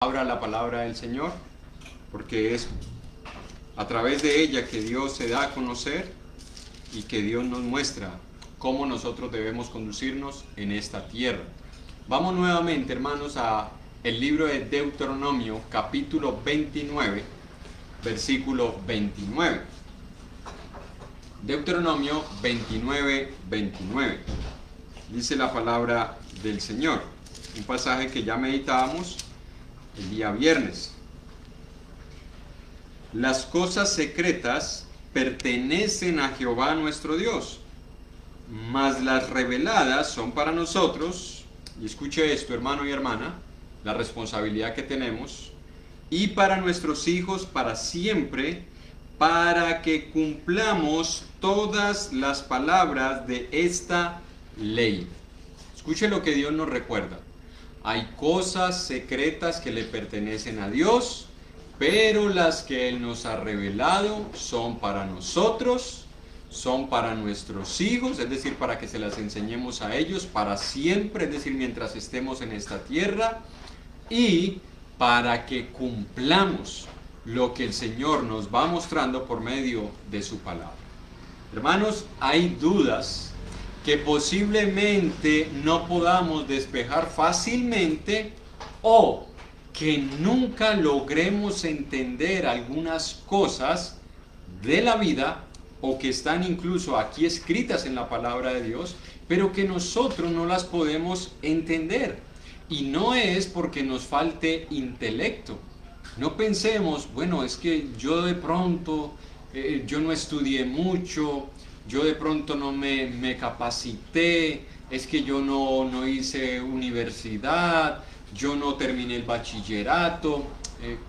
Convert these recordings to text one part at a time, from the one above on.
Abra la palabra del Señor, porque es a través de ella que Dios se da a conocer y que Dios nos muestra cómo nosotros debemos conducirnos en esta tierra. Vamos nuevamente, hermanos, a el libro de Deuteronomio, capítulo 29, versículo 29. Deuteronomio 29, 29. Dice la palabra del Señor, un pasaje que ya meditábamos el día viernes. Las cosas secretas pertenecen a Jehová nuestro Dios, mas las reveladas son para nosotros, y escuche esto, hermano y hermana, la responsabilidad que tenemos, y para nuestros hijos para siempre, para que cumplamos todas las palabras de esta ley. Escuche lo que Dios nos recuerda. Hay cosas secretas que le pertenecen a Dios, pero las que Él nos ha revelado son para nosotros, son para nuestros hijos, es decir, para que se las enseñemos a ellos para siempre, es decir, mientras estemos en esta tierra, y para que cumplamos lo que el Señor nos va mostrando por medio de su palabra. Hermanos, hay dudas que posiblemente no podamos despejar fácilmente o que nunca logremos entender algunas cosas de la vida o que están incluso aquí escritas en la palabra de Dios, pero que nosotros no las podemos entender. Y no es porque nos falte intelecto. No pensemos, bueno, es que yo de pronto, yo no estudié mucho, yo de pronto no me capacité, es que yo no hice universidad, yo no terminé el bachillerato,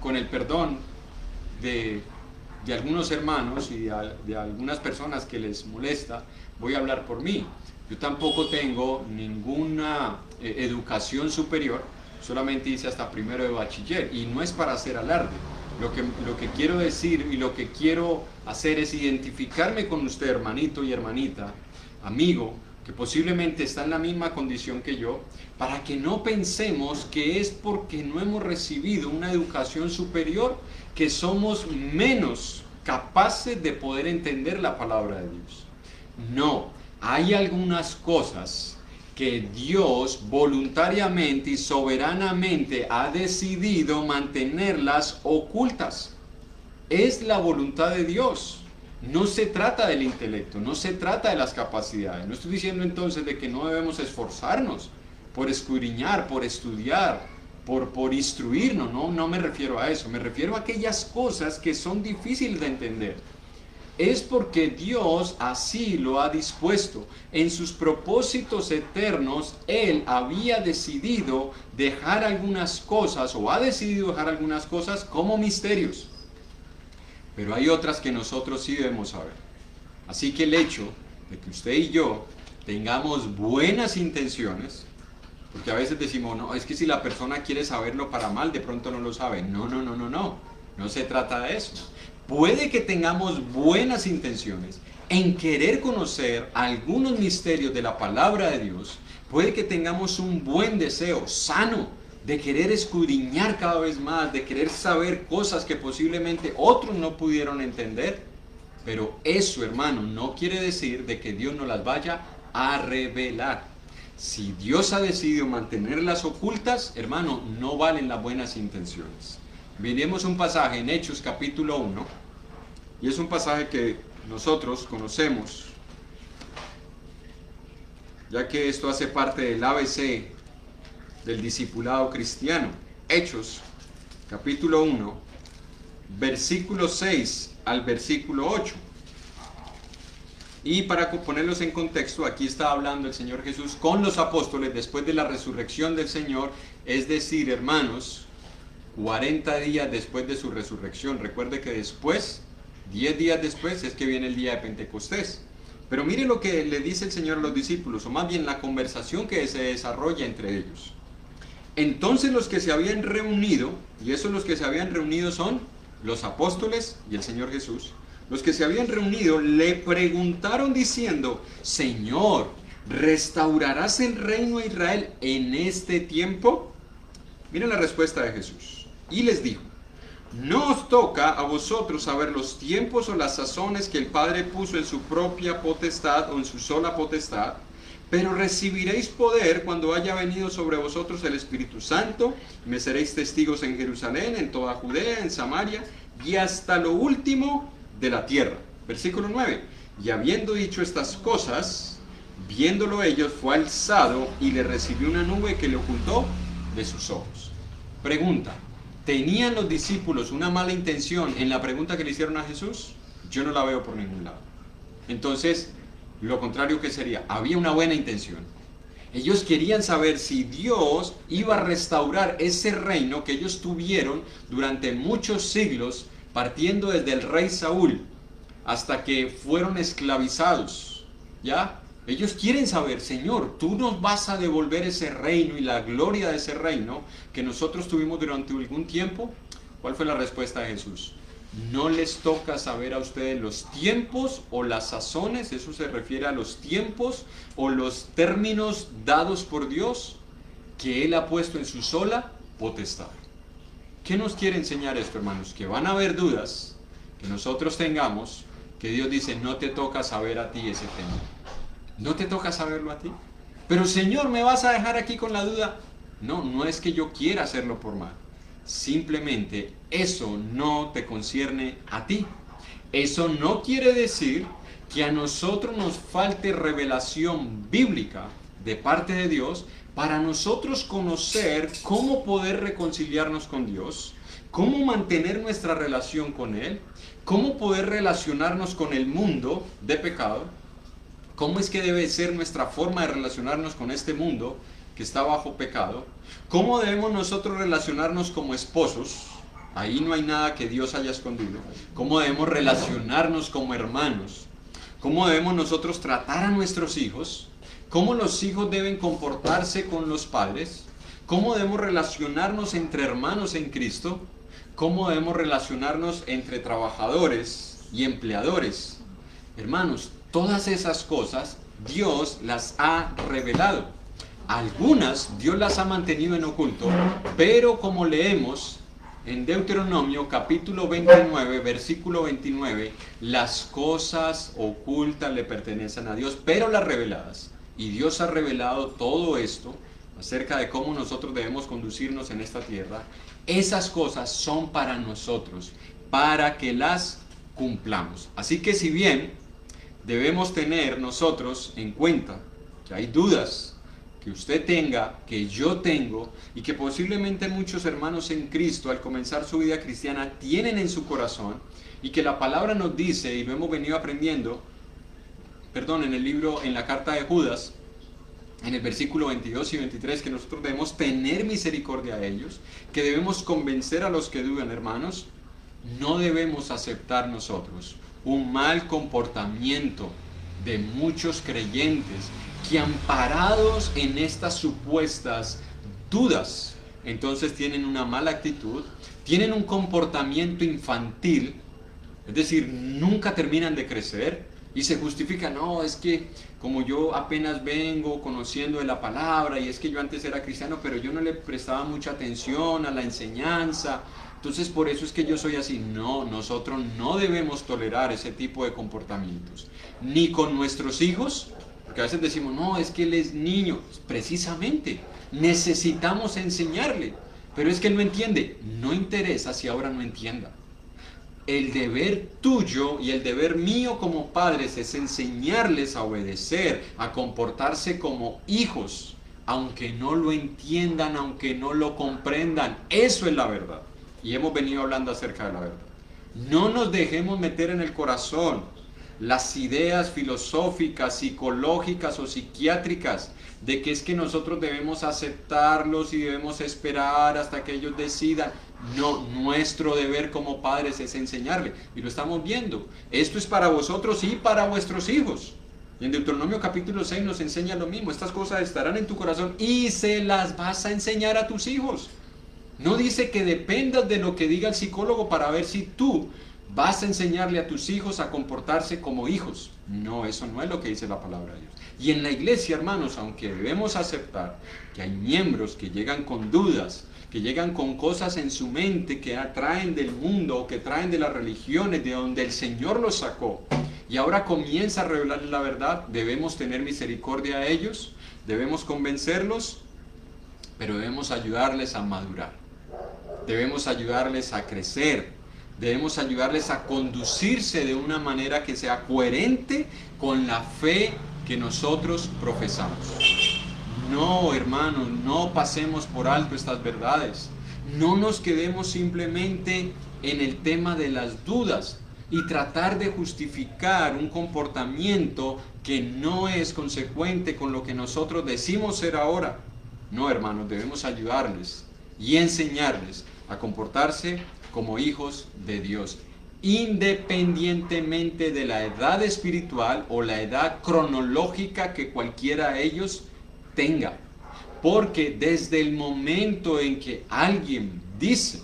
con el perdón de algunos hermanos y de algunas personas que les molesta, voy a hablar por mí. Yo tampoco tengo ninguna educación superior, solamente hice hasta primero de bachiller, y no es para hacer alarde. Lo que quiero decir y lo que quiero hacer es identificarme con usted, hermanito y hermanita, amigo, que posiblemente está en la misma condición que yo, para que no pensemos que es porque no hemos recibido una educación superior que somos menos capaces de poder entender la palabra de Dios. No, hay algunas cosas que Dios voluntariamente y soberanamente ha decidido mantenerlas ocultas. Es la voluntad de Dios. No se trata del intelecto, no se trata de las capacidades. No estoy diciendo entonces de que no debemos esforzarnos por escudriñar, por estudiar, por instruirnos. No me refiero a eso. Me refiero a aquellas cosas que son difíciles de entender. Es porque Dios así lo ha dispuesto. En sus propósitos eternos, Él había decidido dejar algunas cosas, o ha decidido dejar algunas cosas como misterios. Pero hay otras que nosotros sí debemos saber. Así que el hecho de que usted y yo tengamos buenas intenciones, porque a veces decimos, no, es que si la persona quiere saberlo para mal, de pronto no lo sabe. No se trata de eso. Puede que tengamos buenas intenciones en querer conocer algunos misterios de la palabra de Dios. Puede que tengamos un buen deseo sano de querer escudriñar cada vez más, de querer saber cosas que posiblemente otros no pudieron entender. Pero eso, hermano, no quiere decir de que Dios no las vaya a revelar. Si Dios ha decidido mantenerlas ocultas, hermano, no valen las buenas intenciones. Miremos un pasaje en Hechos capítulo 1, y es un pasaje que nosotros conocemos, ya que esto hace parte del ABC del discipulado cristiano. Hechos capítulo 1, versículo 6 al versículo 8. Y para ponerlos en contexto, aquí está hablando el Señor Jesús con los apóstoles después de la resurrección del Señor, es decir, hermanos, 40 días después de su resurrección. Recuerde que después, 10 días después, es que viene el día de Pentecostés. Pero mire lo que le dice el Señor a los discípulos, o más bien la conversación que se desarrolla entre ellos. Entonces los que se habían reunido, y esos los que se habían reunido son los apóstoles y el Señor Jesús, los que se habían reunido le preguntaron diciendo, Señor, ¿restaurarás el reino de Israel en este tiempo? Miren la respuesta de Jesús. Y les dijo: no os toca a vosotros saber los tiempos o las sazones que el Padre puso en su propia potestad o en su sola potestad, pero recibiréis poder cuando haya venido sobre vosotros el Espíritu Santo, y me seréis testigos en Jerusalén, en toda Judea, en Samaria y hasta lo último de la tierra. Versículo 9. Y habiendo dicho estas cosas, viéndolo ellos, fue alzado y le recibió una nube que le ocultó de sus ojos. Pregunta: ¿tenían los discípulos una mala intención en la pregunta que le hicieron a Jesús? Yo no la veo por ningún lado. Entonces, lo contrario, ¿qué sería? Había una buena intención. Ellos querían saber si Dios iba a restaurar ese reino que ellos tuvieron durante muchos siglos, partiendo desde el rey Saúl hasta que fueron esclavizados. ¿Ya? Ellos quieren saber: Señor, tú nos vas a devolver ese reino y la gloria de ese reino que nosotros tuvimos durante algún tiempo. ¿Cuál fue la respuesta de Jesús? No les toca saber a ustedes los tiempos o las sazones, eso se refiere a los tiempos o los términos dados por Dios que Él ha puesto en su sola potestad. ¿Qué nos quiere enseñar esto, hermanos? Que van a haber dudas que nosotros tengamos, que Dios dice: no te toca saber a ti ese tema. ¿No te toca saberlo a ti? Pero Señor, ¿me vas a dejar aquí con la duda? No, no es que yo quiera hacerlo por mal. Simplemente eso no te concierne a ti. Eso no quiere decir que a nosotros nos falte revelación bíblica de parte de Dios para nosotros conocer cómo poder reconciliarnos con Dios, cómo mantener nuestra relación con Él, cómo poder relacionarnos con el mundo de pecado, cómo es que debe ser nuestra forma de relacionarnos con este mundo que está bajo pecado, cómo debemos nosotros relacionarnos como esposos, ahí no hay nada que Dios haya escondido, cómo debemos relacionarnos como hermanos, cómo debemos nosotros tratar a nuestros hijos, cómo los hijos deben comportarse con los padres, cómo debemos relacionarnos entre hermanos en Cristo, cómo debemos relacionarnos entre trabajadores y empleadores. Hermanos, todas esas cosas Dios las ha revelado. Algunas Dios las ha mantenido en oculto, pero como leemos en Deuteronomio capítulo 29, versículo 29, las cosas ocultas le pertenecen a Dios, pero las reveladas. Y Dios ha revelado todo esto acerca de cómo nosotros debemos conducirnos en esta tierra. Esas cosas son para nosotros, para que las cumplamos. Así que si bien debemos tener nosotros en cuenta que hay dudas que usted tenga, que yo tengo, y que posiblemente muchos hermanos en Cristo al comenzar su vida cristiana tienen en su corazón, y que la palabra nos dice, y lo hemos venido aprendiendo, en el libro, en la carta de Judas, en el versículo 22 y 23, que nosotros debemos tener misericordia a ellos, que debemos convencer a los que dudan, hermanos. No debemos aceptar nosotros un mal comportamiento de muchos creyentes que, amparados en estas supuestas dudas, entonces tienen una mala actitud, tienen un comportamiento infantil, es decir, nunca terminan de crecer y se justifican: no, es que como yo apenas vengo conociendo de la palabra, y es que yo antes era cristiano, pero yo no le prestaba mucha atención a la enseñanza, entonces por eso es que yo soy así. No, nosotros no debemos tolerar ese tipo de comportamientos, ni con nuestros hijos, porque a veces decimos: no, es que él es niño. Precisamente, necesitamos enseñarle, pero es que él no entiende. No interesa si ahora no entienda. El deber tuyo y el deber mío como padres es enseñarles a obedecer, a comportarse como hijos, aunque no lo entiendan, aunque no lo comprendan. Eso es la verdad. Y hemos venido hablando acerca de la verdad. No nos dejemos meter en el corazón las ideas filosóficas, psicológicas o psiquiátricas de que es que nosotros debemos aceptarlos y debemos esperar hasta que ellos decidan. No, nuestro deber como padres es enseñarle, y lo estamos viendo. Esto es para vosotros y para vuestros hijos. Y en Deuteronomio capítulo 6 nos enseña lo mismo: estas cosas estarán en tu corazón y se las vas a enseñar a tus hijos. No dice que dependas de lo que diga el psicólogo para ver si tú vas a enseñarle a tus hijos a comportarse como hijos. No, eso no es lo que dice la palabra de Dios. Y en la iglesia, hermanos, aunque debemos aceptar que hay miembros que llegan con dudas, que llegan con cosas en su mente que traen del mundo o que traen de las religiones, de donde el Señor los sacó, y ahora comienza a revelarles la verdad. Debemos tener misericordia a ellos, debemos convencerlos, pero debemos ayudarles a madurar, debemos ayudarles a crecer, debemos ayudarles a conducirse de una manera que sea coherente con la fe que nosotros profesamos. No, hermanos, no pasemos por alto estas verdades. No nos quedemos simplemente en el tema de las dudas y tratar de justificar un comportamiento que no es consecuente con lo que nosotros decimos ser ahora. No, hermanos, debemos ayudarles y enseñarles a comportarse como hijos de Dios, independientemente de la edad espiritual o la edad cronológica que cualquiera de ellos tenga. Porque desde el momento en que alguien dice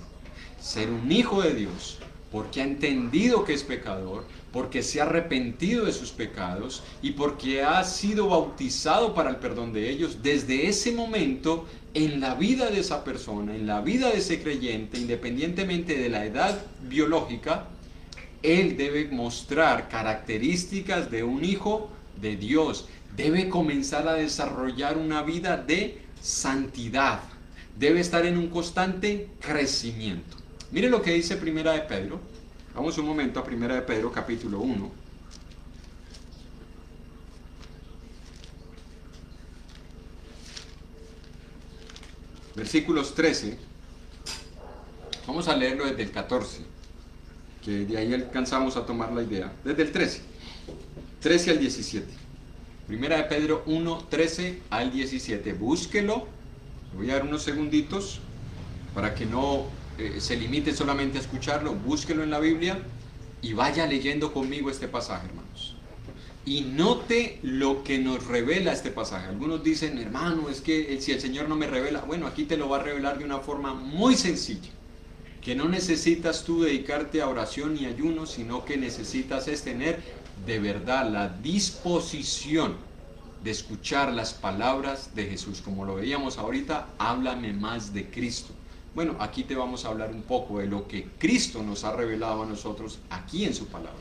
ser un hijo de Dios, porque ha entendido que es pecador, porque se ha arrepentido de sus pecados y porque ha sido bautizado para el perdón de ellos, desde ese momento, en la vida de esa persona, en la vida de ese creyente, independientemente de la edad biológica, él debe mostrar características de un hijo de Dios. Debe comenzar a desarrollar una vida de santidad. Debe estar en un constante crecimiento. Mire lo que dice Primera de Pedro. Vamos un momento a Primera de Pedro, capítulo 1. Versículos 13. Vamos a leerlo desde el 14, que de ahí alcanzamos a tomar la idea. Desde el 13 al 17. Primera de Pedro 1, 13 al 17. Búsquelo. Le voy a dar unos segunditos para que no se limite solamente a escucharlo. Búsquelo en la Biblia y vaya leyendo conmigo este pasaje, hermanos. Y note lo que nos revela este pasaje. Algunos dicen, hermano, es que si el Señor no me revela, bueno, aquí te lo va a revelar de una forma muy sencilla, que no necesitas tú dedicarte a oración y ayuno, sino que necesitas es tener de verdad la disposición de escuchar las palabras de Jesús. Como lo veíamos ahorita, háblame más de Cristo. Bueno, aquí te vamos a hablar un poco de lo que Cristo nos ha revelado a nosotros aquí en su palabra.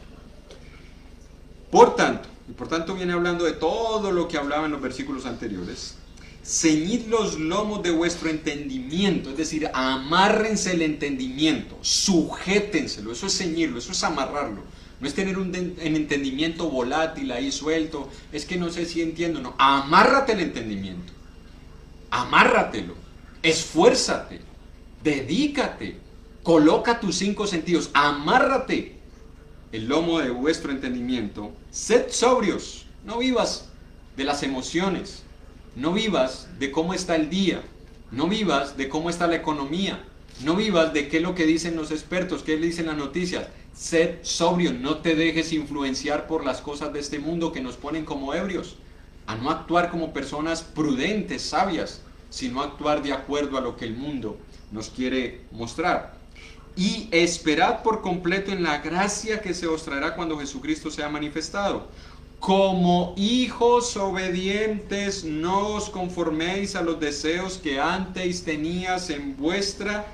Por tanto viene hablando de todo lo que hablaba en los versículos anteriores. Ceñid los lomos de vuestro entendimiento, es decir, amárrense el entendimiento, sujétenselo, eso es ceñirlo, eso es amarrarlo. No es tener un entendimiento volátil ahí suelto, es que no sé si entiendo, no, amárrate el entendimiento, amárratelo, esfuérzate, dedícate, coloca tus 5 sentidos, amárrate el lomo de vuestro entendimiento, sed sobrios, no vivas de las emociones, no vivas de cómo está el día, no vivas de cómo está la economía, no vivas de qué es lo que dicen los expertos, qué le dicen las noticias. Sed sobrio, no te dejes influenciar por las cosas de este mundo que nos ponen como ebrios, a no actuar como personas prudentes, sabias, sino actuar de acuerdo a lo que el mundo nos quiere mostrar. Y esperad por completo en la gracia que se os traerá cuando Jesucristo sea manifestado. Como hijos obedientes, no os conforméis a los deseos que antes tenías en vuestra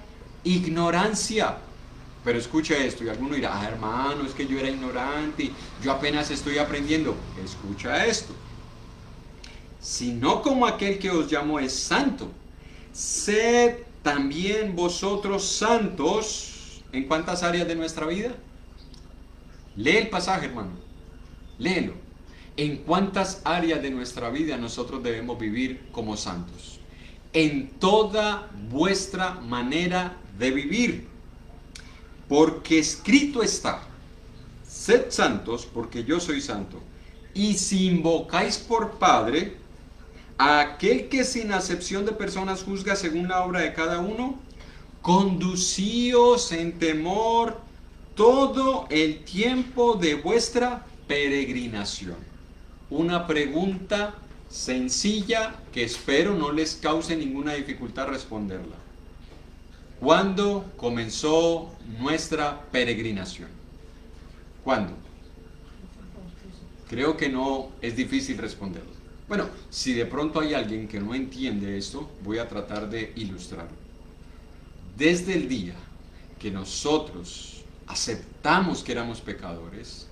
ignorancia. Pero escucha esto, y alguno dirá, hermano, es que yo era ignorante, yo apenas estoy aprendiendo. Escucha esto. Sino como aquel que os llamó es santo, sed también vosotros santos. ¿En cuántas áreas de nuestra vida? Lee el pasaje, hermano. Léelo. ¿En cuántas áreas de nuestra vida nosotros debemos vivir como santos? En toda vuestra manera de vivir. Porque escrito está, sed santos porque yo soy santo. Y si invocáis por Padre a aquel que sin acepción de personas juzga según la obra de cada uno, conducíos en temor todo el tiempo de vuestra peregrinación. Una pregunta sencilla que espero no les cause ninguna dificultad responderla. ¿Cuándo comenzó nuestra peregrinación? ¿Cuándo? Creo que no es difícil responderlo. Bueno, si de pronto hay alguien que no entiende esto, voy a tratar de ilustrarlo. desde el día que nosotros aceptamos que éramos pecadores,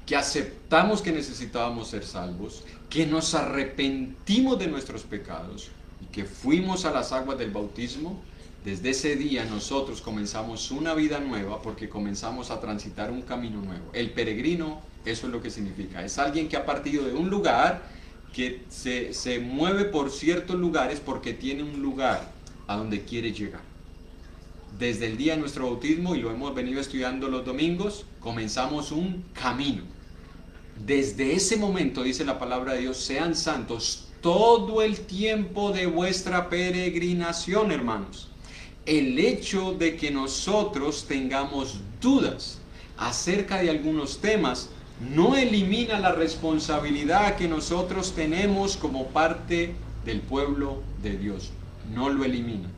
que aceptamos que necesitábamos ser salvos, que nos arrepentimos de nuestros pecados y que fuimos a las aguas del bautismo, desde ese día nosotros comenzamos una vida nueva porque comenzamos a transitar un camino nuevo. El peregrino, eso es lo que significa. Es alguien que ha partido de un lugar, que se mueve por ciertos lugares porque tiene un lugar a donde quiere llegar. Desde el día de nuestro bautismo, y lo hemos venido estudiando los domingos, comenzamos un camino. Desde ese momento, dice la palabra de Dios, sean santos todo el tiempo de vuestra peregrinación, hermanos. El hecho de que nosotros tengamos dudas acerca de algunos temas no elimina la responsabilidad que nosotros tenemos como parte del pueblo de Dios. No lo elimina.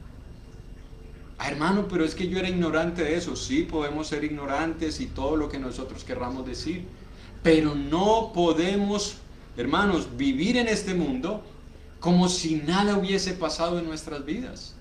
Hermano, pero es que yo era ignorante de eso. Sí, podemos ser ignorantes y todo lo que nosotros querramos decir. Pero no podemos, hermanos, vivir en este mundo como si nada hubiese pasado en nuestras vidas.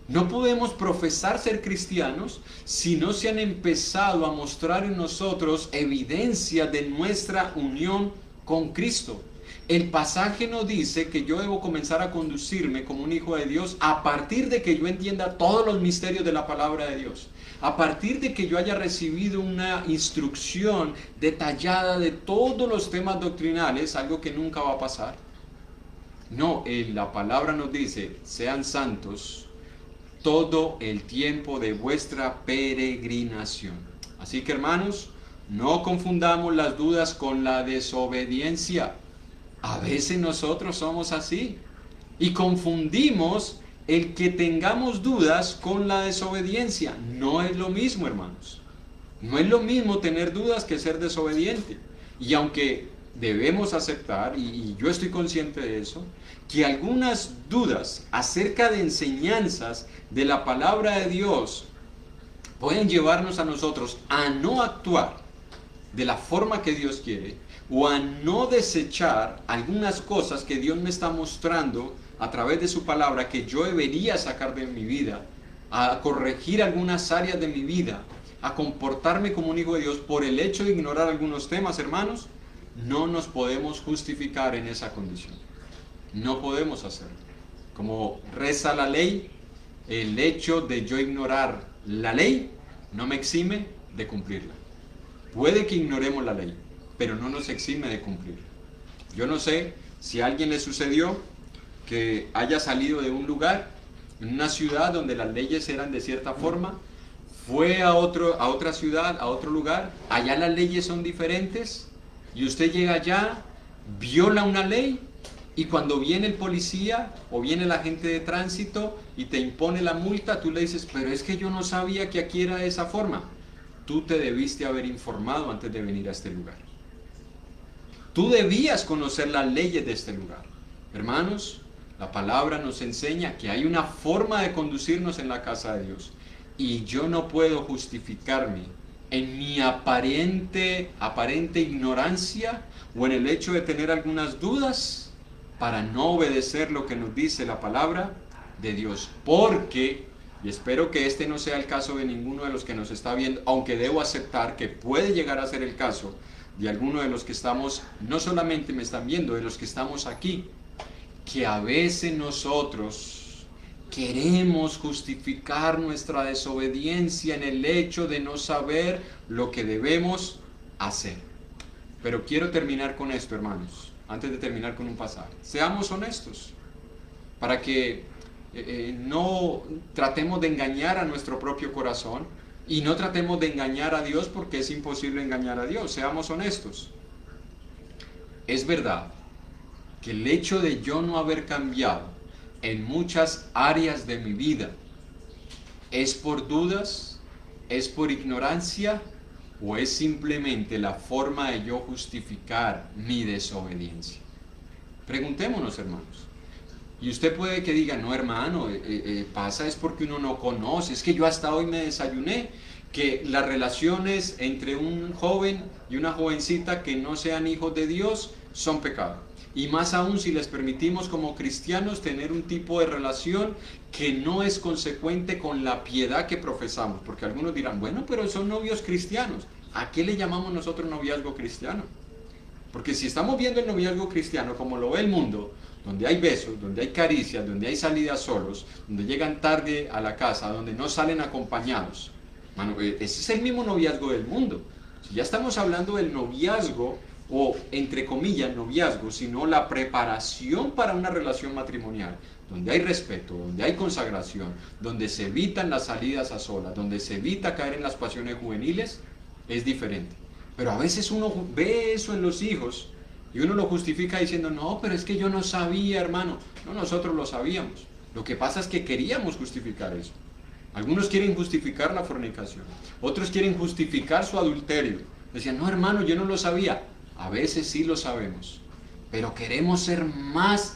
No podemos profesar ser cristianos si no se han empezado a mostrar en nosotros evidencia de nuestra unión con Cristo. El pasaje nos dice que yo debo comenzar a conducirme como un hijo de Dios a partir de que yo entienda todos los misterios de la palabra de Dios. A partir de que yo haya recibido una instrucción detallada de todos los temas doctrinales, algo que nunca va a pasar. No, la palabra nos dice, sean santos todo el tiempo de vuestra peregrinación. Así que, hermanos, no confundamos las dudas con la desobediencia. A veces nosotros somos así y confundimos el que tengamos dudas con la desobediencia. No es lo mismo, hermanos. No es lo mismo tener dudas que ser desobediente. Y aunque debemos aceptar, y yo estoy consciente de eso, que algunas dudas acerca de enseñanzas de la palabra de Dios pueden llevarnos a nosotros a no actuar de la forma que Dios quiere, o a no desechar algunas cosas que Dios me está mostrando a través de su palabra que yo debería sacar de mi vida, a corregir algunas áreas de mi vida, a comportarme como un hijo de Dios por el hecho de ignorar algunos temas, hermanos. No nos podemos justificar en esa condición. No podemos hacerlo. Como reza la ley, el hecho de yo ignorar la ley no me exime de cumplirla. Puede que ignoremos la ley, pero no nos exime de cumplirla. Yo no sé si a alguien le sucedió que haya salido de un lugar, en una ciudad donde las leyes eran de cierta forma, fue a otra ciudad, a otro lugar, allá las leyes son diferentes, y usted llega allá, viola una ley, y cuando viene el policía o viene la agente de tránsito y te impone la multa, tú le dices, pero es que yo no sabía que aquí era de esa forma. Tú te debiste haber informado antes de venir a este lugar. Tú debías conocer las leyes de este lugar. Hermanos, la palabra nos enseña que hay una forma de conducirnos en la casa de Dios. Y yo no puedo justificarme en mi aparente ignorancia o en el hecho de tener algunas dudas para no obedecer lo que nos dice la palabra de Dios. Porque, y espero que este no sea el caso de ninguno de los que nos está viendo, aunque debo aceptar que puede llegar a ser el caso de alguno de los que estamos, no solamente me están viendo, de los que estamos aquí, que a veces nosotros queremos justificar nuestra desobediencia en el hecho de no saber lo que debemos hacer. Pero quiero terminar con esto, hermanos, antes de terminar con un pasaje. Seamos honestos, para que no tratemos de engañar a nuestro propio corazón y no tratemos de engañar a Dios, porque es imposible engañar a Dios. Seamos honestos. Es verdad que el hecho de yo no haber cambiado en muchas áreas de mi vida es por dudas, es por ignorancia, o es simplemente la forma de yo justificar mi desobediencia. Preguntémonos, hermanos. Y usted puede que diga, no, hermano, pasa es porque uno no conoce, es que yo hasta hoy me desayuné que las relaciones entre un joven y una jovencita que no sean hijos de Dios son pecado. Y más aún si les permitimos como cristianos tener un tipo de relación que no es consecuente con la piedad que profesamos. Porque algunos dirán, bueno, pero son novios cristianos. ¿A qué le llamamos nosotros noviazgo cristiano? Porque si estamos viendo el noviazgo cristiano como lo ve el mundo, donde hay besos, donde hay caricias, donde hay salidas solos, donde llegan tarde a la casa, donde no salen acompañados, mano, ese es el mismo noviazgo del mundo. Si ya estamos hablando del noviazgo, o entre comillas noviazgo, sino la preparación para una relación matrimonial, donde hay respeto, donde hay consagración, donde se evitan las salidas a solas, donde se evita caer en las pasiones juveniles, es diferente. Pero a veces uno ve eso en los hijos y uno lo justifica diciendo, no, pero es que yo no sabía, hermano. No, nosotros lo sabíamos. Lo que pasa es que queríamos justificar eso. Algunos quieren justificar la fornicación, otros quieren justificar su adulterio. Decían, no, hermano, yo no lo sabía. A veces sí lo sabemos, pero queremos ser más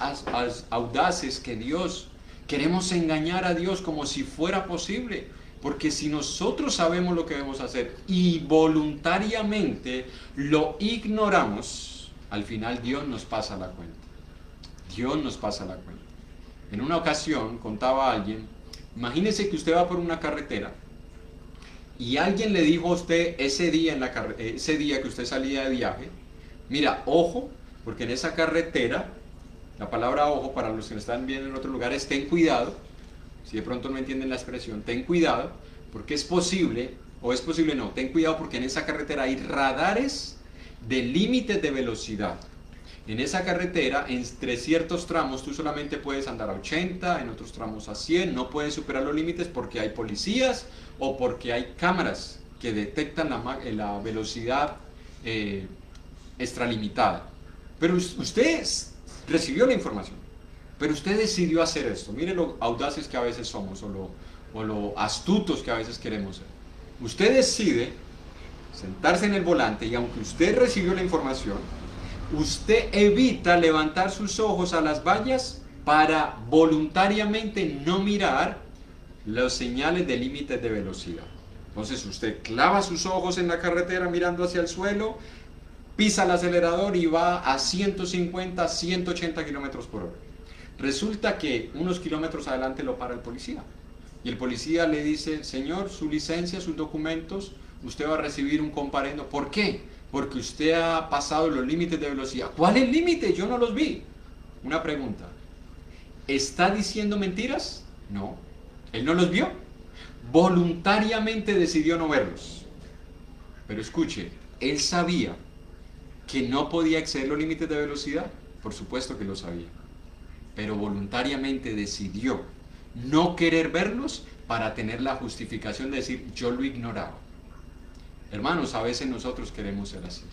audaces que Dios. Queremos engañar a Dios como si fuera posible. Porque si nosotros sabemos lo que debemos hacer y voluntariamente lo ignoramos, al final Dios nos pasa la cuenta. Dios nos pasa la cuenta. En una ocasión contaba a alguien, imagínese que usted va por una carretera y alguien le dijo a usted ese día que usted salía de viaje, mira, ojo, porque en esa carretera, la palabra ojo para los que me están viendo en otros lugares, ten cuidado. Si de pronto no entienden la expresión, ten cuidado, porque es posible no, ten cuidado porque en esa carretera hay radares de límites de velocidad. En esa carretera, entre ciertos tramos, tú solamente puedes andar a 80, en otros tramos a 100, no puedes superar los límites porque hay policías o porque hay cámaras que detectan la velocidad extralimitada. Pero usted recibió la información. Pero usted decidió hacer esto. Miren lo audaces que a veces somos o lo astutos que a veces queremos ser. Usted decide sentarse en el volante y aunque usted recibió la información, usted evita levantar sus ojos a las vallas para voluntariamente no mirar los señales de límites de velocidad. Entonces usted clava sus ojos en la carretera mirando hacia el suelo, pisa el acelerador y va a 150, 180 kilómetros por hora. Resulta que unos kilómetros adelante lo para el policía. Y el policía le dice, señor, su licencia, sus documentos, usted va a recibir un comparendo. ¿Por qué? Porque usted ha pasado los límites de velocidad. ¿Cuál es el límite? Yo no los vi. Una pregunta. ¿Está diciendo mentiras? No. ¿Él no los vio? Voluntariamente decidió no verlos. Pero escuche, él sabía que no podía exceder los límites de velocidad. Por supuesto que lo sabía. Pero voluntariamente decidió no querer verlos para tener la justificación de decir, yo lo ignoraba. Hermanos, a veces nosotros queremos ser así.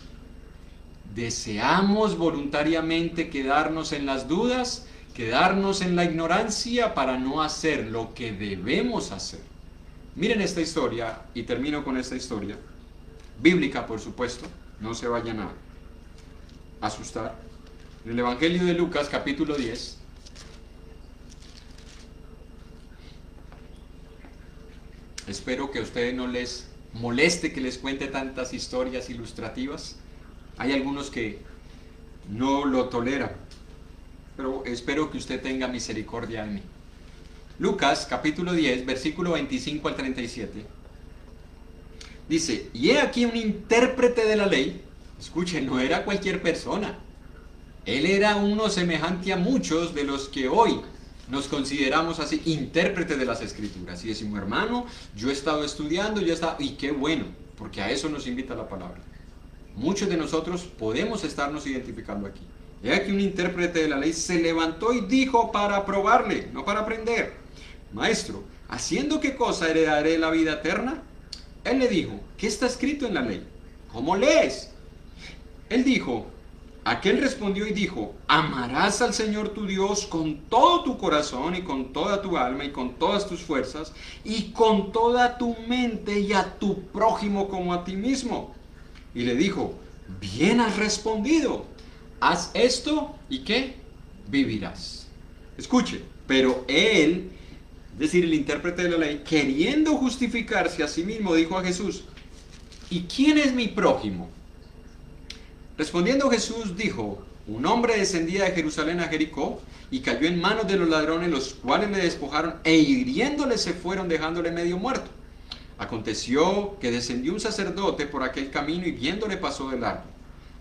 Deseamos voluntariamente quedarnos en las dudas, quedarnos en la ignorancia para no hacer lo que debemos hacer. Miren esta historia, y termino con esta historia, bíblica por supuesto, no se vayan a asustar. En el Evangelio de Lucas, capítulo 10, espero que a ustedes no les moleste que les cuente tantas historias ilustrativas. Hay algunos que no lo toleran, pero espero que usted tenga misericordia de mí. Lucas, capítulo 10, versículo 25 al 37. Dice, y he aquí un intérprete de la ley. Escuchen, no era cualquier persona. Él era uno semejante a muchos de los que hoy nos consideramos así, intérpretes de las Escrituras. Y decimos, hermano, yo he estado estudiando, y qué bueno, porque a eso nos invita la palabra. Muchos de nosotros podemos estarnos identificando aquí. He aquí un intérprete de la ley se levantó y dijo para probarle, no para aprender, maestro, ¿haciendo qué cosa heredaré la vida eterna? Él le dijo, ¿qué está escrito en la ley? ¿Cómo lees? Él dijo, aquel respondió y dijo, amarás al Señor tu Dios con todo tu corazón y con toda tu alma y con todas tus fuerzas y con toda tu mente y a tu prójimo como a ti mismo. Y le dijo, bien has respondido, haz esto y ¿qué? Vivirás. Escuche, pero él, es decir, el intérprete de la ley, queriendo justificarse a sí mismo, dijo a Jesús, ¿y quién es mi prójimo? Respondiendo Jesús dijo, un hombre descendía de Jerusalén a Jericó y cayó en manos de los ladrones, los cuales le despojaron e hiriéndole se fueron dejándole medio muerto. Aconteció que descendió un sacerdote por aquel camino y viéndole pasó de largo.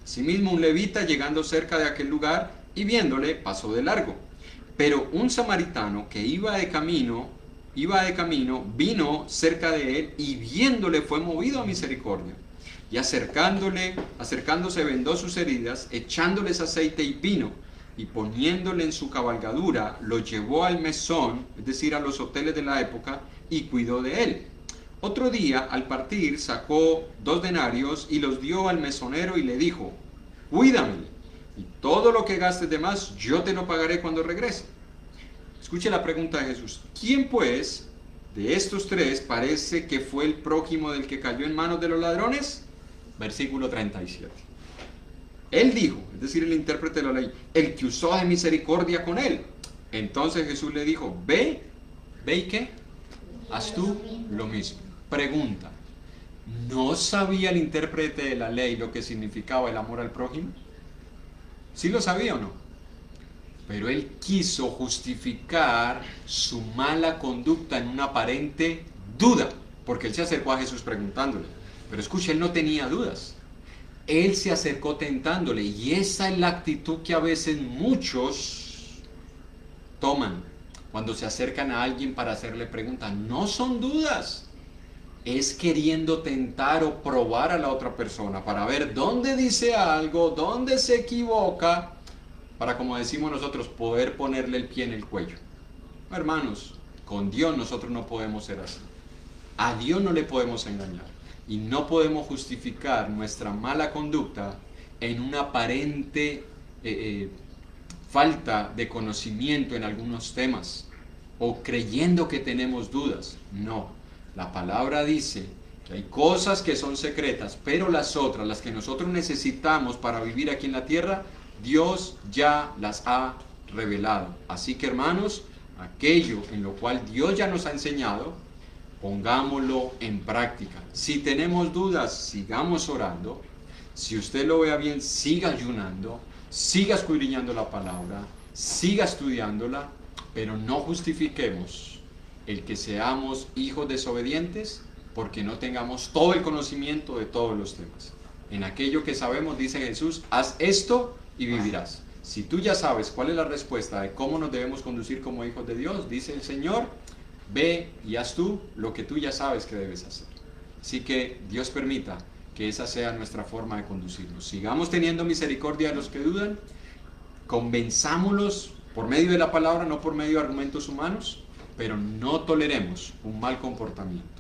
Asimismo un levita llegando cerca de aquel lugar y viéndole pasó de largo. Pero un samaritano que iba de camino, vino cerca de él y viéndole fue movido a misericordia. Y acercándose vendó sus heridas, echándoles aceite y vino, y poniéndole en su cabalgadura, lo llevó al mesón, es decir, a los hoteles de la época, y cuidó de él. Otro día, al partir, sacó 2 denarios y los dio al mesonero y le dijo, cuídame, y todo lo que gastes de más, yo te lo pagaré cuando regrese. Escuche la pregunta de Jesús. ¿Quién pues de estos 3 parece que fue el prójimo del que cayó en manos de los ladrones? Versículo 37. Él dijo, es decir, el intérprete de la ley, el que usó de misericordia con él. Entonces Jesús le dijo, ve y ¿qué? Haz tú lo mismo. Pregunta, ¿no sabía el intérprete de la ley lo que significaba el amor al prójimo? ¿Sí lo sabía o no? Pero él quiso justificar su mala conducta en una aparente duda, porque él se acercó a Jesús preguntándole. Pero escucha, él no tenía dudas. Él se acercó tentándole, y esa es la actitud que a veces muchos toman cuando se acercan a alguien para hacerle preguntas. No son dudas, es queriendo tentar o probar a la otra persona para ver dónde dice algo, dónde se equivoca, para, como decimos nosotros, poder ponerle el pie en el cuello. Hermanos, con Dios nosotros no podemos ser así. A Dios no le podemos engañar. Y no podemos justificar nuestra mala conducta en una aparente falta de conocimiento en algunos temas o creyendo que tenemos dudas. No, la palabra dice que hay cosas que son secretas, pero las otras, las que nosotros necesitamos para vivir aquí en la tierra, Dios ya las ha revelado. Así que, hermanos, aquello en lo cual Dios ya nos ha enseñado, pongámoslo en práctica. Si tenemos dudas, sigamos orando. Si usted lo vea bien, siga ayunando, siga escudriñando la palabra, siga estudiándola, pero no justifiquemos el que seamos hijos desobedientes porque no tengamos todo el conocimiento de todos los temas. En aquello que sabemos, dice Jesús, haz esto y vivirás. Si tú ya sabes cuál es la respuesta de cómo nos debemos conducir como hijos de Dios, dice el Señor, ve y haz tú lo que tú ya sabes que debes hacer. Así que Dios permita que esa sea nuestra forma de conducirnos. Sigamos teniendo misericordia de los que dudan, convenzámoslos por medio de la palabra, no por medio de argumentos humanos, pero no toleremos un mal comportamiento.